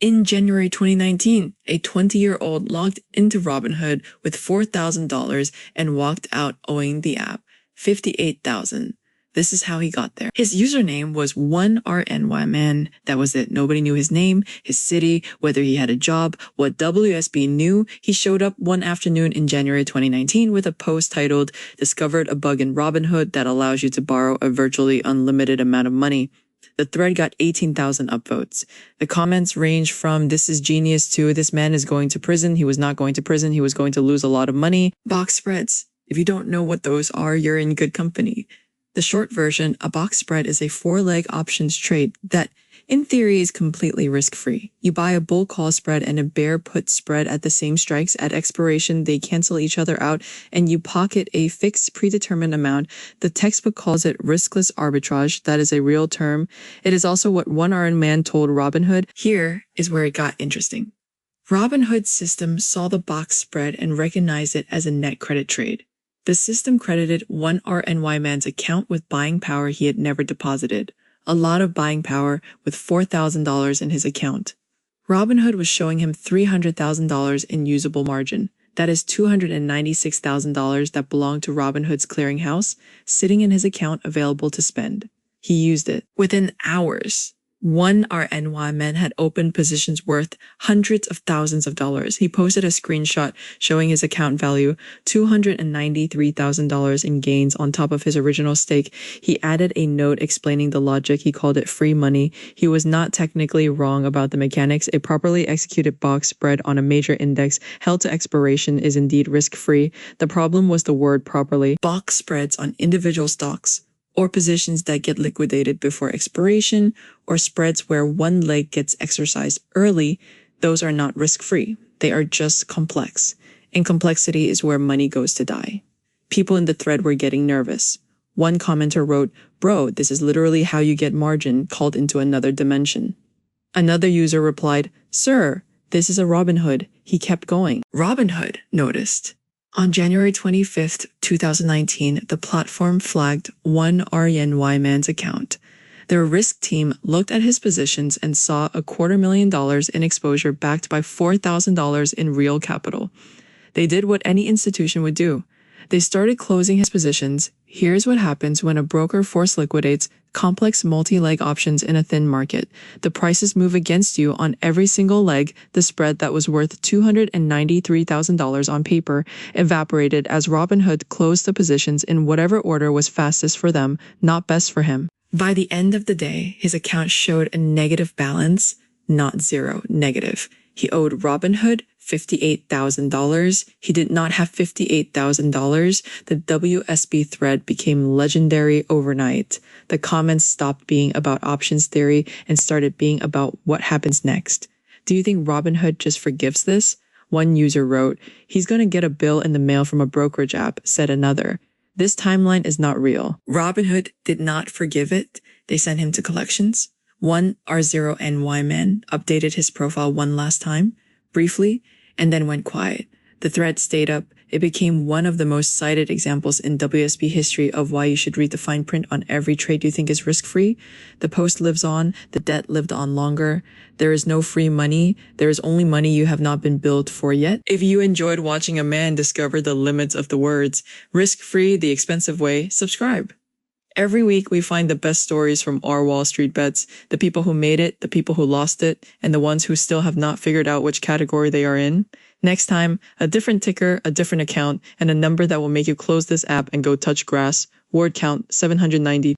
In January 2019, a 20-year-old logged into Robinhood with $4,000 and walked out owing the app $58,000. This is how he got there. His username was 1RNYman. That was it. Nobody knew his name, his city, whether he had a job, what WSB knew. He showed up one afternoon in January 2019 with a post titled, "Discovered a bug in Robinhood that allows you to borrow a virtually unlimited amount of money." The thread got 18,000 upvotes. The comments range from "this is genius" to "this man is going to prison." He was not going to prison. He was going to lose a lot of money. Box spreads. If you don't know what those are, you're in good company. The short version, a box spread is a 4-leg options trade that, in theory, is completely risk-free. You buy a bull call spread and a bear put spread at the same strikes. At expiration, they cancel each other out, and you pocket a fixed predetermined amount. The textbook calls it riskless arbitrage. That is a real term. It is also what one Iron Man told Robinhood. Here is where it got interesting. Robinhood's system saw the box spread and recognized it as a net credit trade. The system credited one RNYman's account with buying power he had never deposited. A lot of buying power with $4,000 in his account. Robinhood was showing him $300,000 in usable margin. That is $296,000 that belonged to Robinhood's clearinghouse, sitting in his account available to spend. He used it. Within hours, one RNYman had opened positions worth hundreds of thousands of dollars. He posted a screenshot showing his account value, $293,000 in gains on top of his original stake. He added a note explaining the logic. He called it free money. He was not technically wrong about the mechanics. A properly executed box spread on a major index held to expiration is indeed risk-free. The problem was the word properly. Box spreads on individual stocks, or positions that get liquidated before expiration, or spreads where one leg gets exercised early, those are not risk-free. They are just complex. And complexity is where money goes to die. People in the thread were getting nervous. One commenter wrote, "Bro, this is literally how you get margin called into another dimension." Another user replied, "Sir, this is a Robinhood." He kept going. Robinhood noticed. On January 25th, 2019, the platform flagged one RNYman's account. Their risk team looked at his positions and saw $250,000 in exposure backed by $4,000 in real capital. They did what any institution would do. They started closing his positions. Here's what happens when a broker force liquidates complex multi-leg options in a thin market. The prices move against you on every single leg. The spread that was worth $293,000 on paper evaporated as Robinhood closed the positions in whatever order was fastest for them, not best for him. By the end of the day, his account showed a negative balance, not zero, negative. He owed Robinhood $58,000. He did not have $58,000. The WSB thread became legendary overnight. The comments stopped being about options theory and started being about what happens next. Do you think Robinhood just forgives this? One user wrote, "He's going to get a bill in the mail from a brokerage app," said another. This timeline is not real. Robinhood did not forgive it. They sent him to collections. One R0NYman updated his profile one last time, briefly, and then went quiet. The thread stayed up. It became one of the most cited examples in WSB history of why you should read the fine print on every trade you think is risk-free. The post lives on. The debt lived on longer. There is no free money. There is only money you have not been billed for yet. If you enjoyed watching a man discover the limits of the words, risk-free, the expensive way, subscribe. Every week, we find the best stories from our Wall Street bets, the people who made it, the people who lost it, and the ones who still have not figured out which category they are in. Next time, a different ticker, a different account, and a number that will make you close this app and go touch grass. Word count 790.